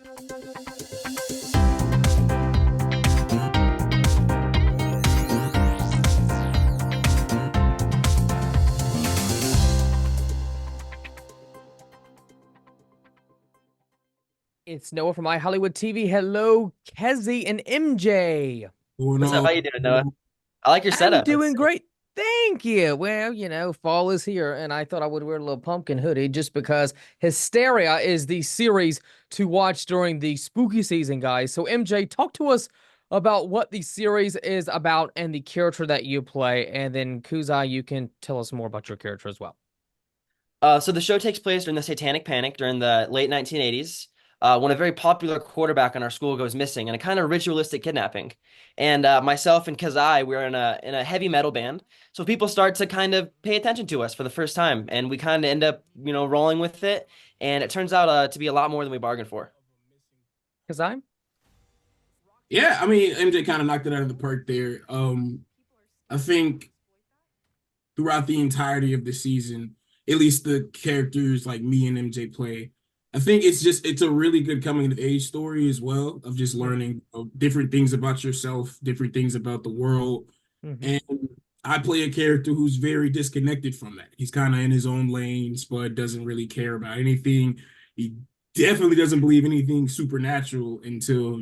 It's Noah from Hollywood TV. Hello, Kezii and MJ. Going What's up? on. How you doing, Noah? I like your I'm setup. doing great. Thank you. Well, fall is here, and I thought I would wear a little pumpkin hoodie just because Hysteria is the series to watch during the spooky season, guys. So, MJ, talk to us about what the series is about and the character that you play, and then Kezii, you can tell us more about your character as well. So the show takes place during the Satanic Panic during the late 1980s, when a very popular quarterback in our school goes missing in a kind of ritualistic kidnapping. And myself and Kezii, we're in a heavy metal band, so people start to kind of pay attention to us for the first time, and we kind of end up, rolling with it. And it turns out to be a lot more than we bargained for. Kezii? Yeah, I mean, MJ kind of knocked it out of the park there. I think throughout the entirety of the season, at least the characters like me and MJ play, I think it's a really good coming of age story as well of just learning different things about yourself, different things about the world. Mm-hmm. And I play a character who's very disconnected from that. He's kind of in his own lane. Spud doesn't really care about anything. He definitely doesn't believe anything supernatural until,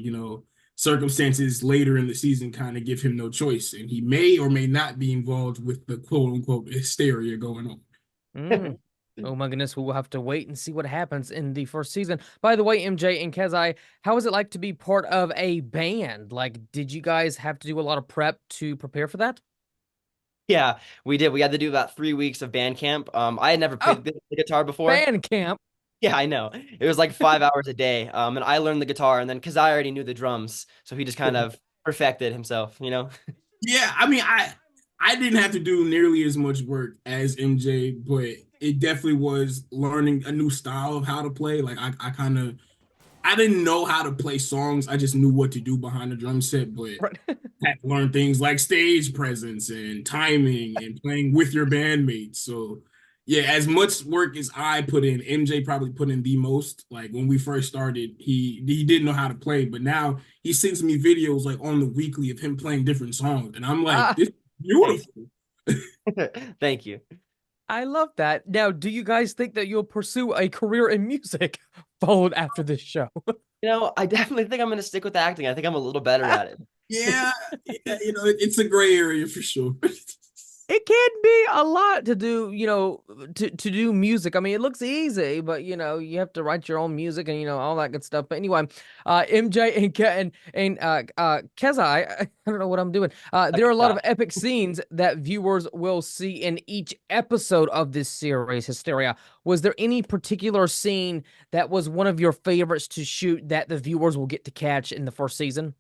circumstances later in the season kind of give him no choice. And he may or may not be involved with the quote unquote hysteria going on. Mm. Oh my goodness, we will have to wait and see what happens in the first season. By the way, MJ and Kezii, how is it like to be part of a band? Like, did you guys have to do a lot of prep to prepare for that? Yeah, we did. We had to do about 3 weeks of band camp. I had never Oh, played the guitar before. band camp. Yeah, I know. It was like 5 hours a day. And I learned the guitar, and then because I already knew the drums, so he just kind of perfected himself. Yeah, I mean, I didn't have to do nearly as much work as MJ, but it definitely was learning a new style of how to play. Like I didn't know how to play songs. I just knew what to do behind the drum set, but Right. had to learn things like stage presence and timing and playing with your bandmates. So yeah, as much work as I put in, MJ probably put in the most. Like when we first started, he didn't know how to play, but now he sends me videos like on the weekly of him playing different songs, and I'm like, Ah, this is Thanks. beautiful. Thank you. I love that. Now, do you guys think that you'll pursue a career in music followed after this show? I definitely think I'm going to stick with acting. I think I'm a little better at it. Yeah, yeah, it's a gray area for sure. It can be a lot to do, to do music. I mean, it looks easy, but you have to write your own music and all that good stuff. But anyway, MJ and Kezii, I don't know what I'm doing. There are a lot of Stop. epic scenes that viewers will see in each episode of this series, Hysteria. Was there any particular scene that was one of your favorites to shoot that the viewers will get to catch in the first season?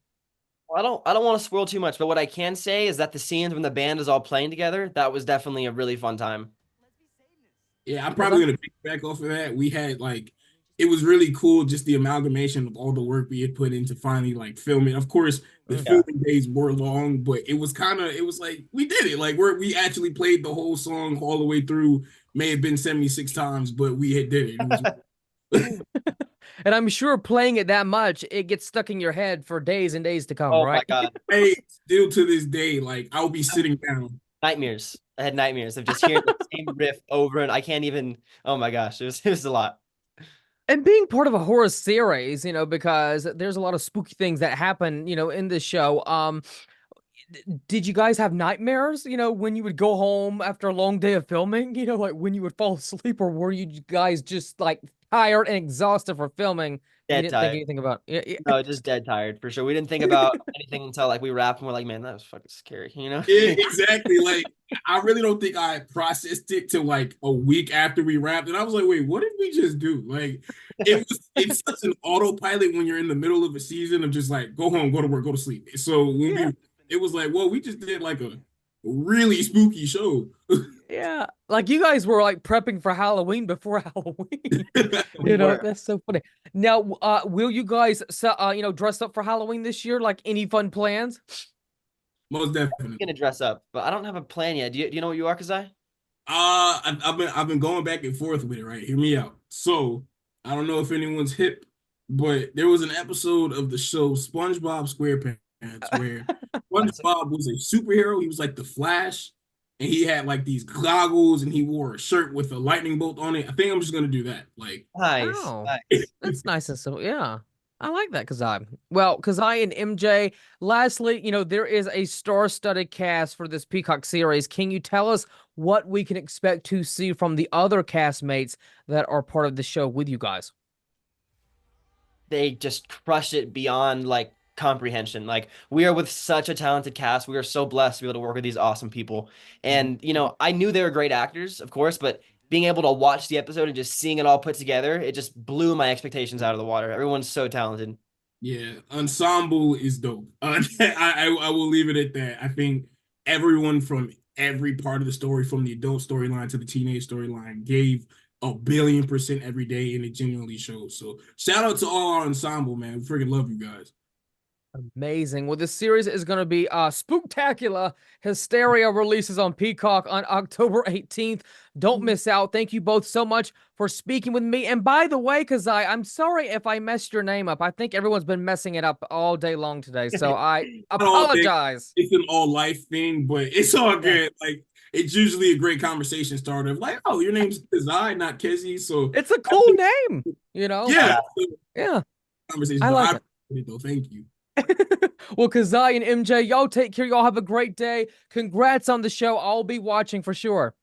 Well, I don't want to spoil too much, but what I can say is that the scenes when the band is all playing together, that was definitely a really fun time. Yeah, I'm probably Kezii? gonna pick back off of that. We had like it was really cool just the amalgamation of all the work we had put into finally like filming. Of course, the Mm. Yeah. filming days were long, but it was like we did it. Like we actually played the whole song all the way through. May have been 76 times, but we had did it. It was And I'm sure playing it that much, it gets stuck in your head for days and days to come, Oh my right? God. hey, still to this day, like I'll be sitting down. Nightmares. I had nightmares of just hearing the same riff over, and I can't even. Oh my gosh, it was a lot. And being part of a horror series, because there's a lot of spooky things that happen, in this show. Did you guys have nightmares, when you would go home after a long day of filming, like when you would fall asleep, or were you guys just like tired and exhausted for filming? You Dead didn't think tired. anything about No, just dead tired for sure. We didn't think about anything until like we wrapped, and we're like, man, that was fucking scary. Yeah, exactly. Like I really don't think I processed it till like a week after we wrapped, and I was like, "Wait, what did we just do?" Like, it's such an autopilot when you're in the middle of a season of just like go home, go to work, go to sleep. So when Yeah. it was like, well, we just did like a really spooky show. Yeah, like you guys were like prepping for Halloween before Halloween. We were. That's so funny. Now, will you guys, dress up for Halloween this year? Like any fun plans? Most definitely. Gonna dress up, but I don't have a plan yet. Do you know what you are, Kazai? I've been going back and forth with it. Right, hear me out. So I don't know if anyone's hip but there was an episode of the show SpongeBob SquarePants where Classic. SpongeBob was a superhero. He was like the Flash, and he had like these goggles, and he wore a shirt with a lightning bolt on it. I think I'm just gonna do that. Like, Nice, Oh, nice. that's nice and simple. Yeah. I like that, Kazai. Well, Kazai and MJ, lastly, there is a star-studded cast for this Peacock series. Can you tell us what we can expect to see from the other castmates that are part of the show with you guys? They just crush it beyond like comprehension. Like we are with such a talented cast. We are so blessed to be able to work with these awesome people. And I knew they were great actors, of course, but being able to watch the episode and just seeing it all put together, it just blew my expectations out of the water. Everyone's so talented. yeah, ensemble is dope. I will leave it at that. I think everyone from every part of the story, from the adult storyline to the teenage storyline, gave 1,000,000,000% every day, and it genuinely shows. So shout out to all our ensemble, man. We freaking love you guys. Amazing. Well, this series is going to be spooktacular. Hysteria releases on Peacock on October 18th. Don't miss out. Thank you both so much for speaking with me. And by the way, Kazai, I'm sorry if I messed your name up. I think everyone's been messing it up all day long today. So I All day, apologize. it's an all life thing, but it's all Yeah. good. Like, it's usually a great conversation starter of like, oh, your name's Kezii, not Kezii. So It's a cool name, yeah, Yeah, conversation. I But I like it. appreciate it though. Thank you. Well, Kazai and MJ, y'all take care. Y'all have a great day. Congrats on the show. I'll be watching for sure.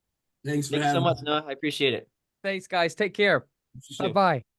Thanks for Thank you so having much, me. Noah. I appreciate it. Thanks, guys. Take care. For sure. Bye-bye.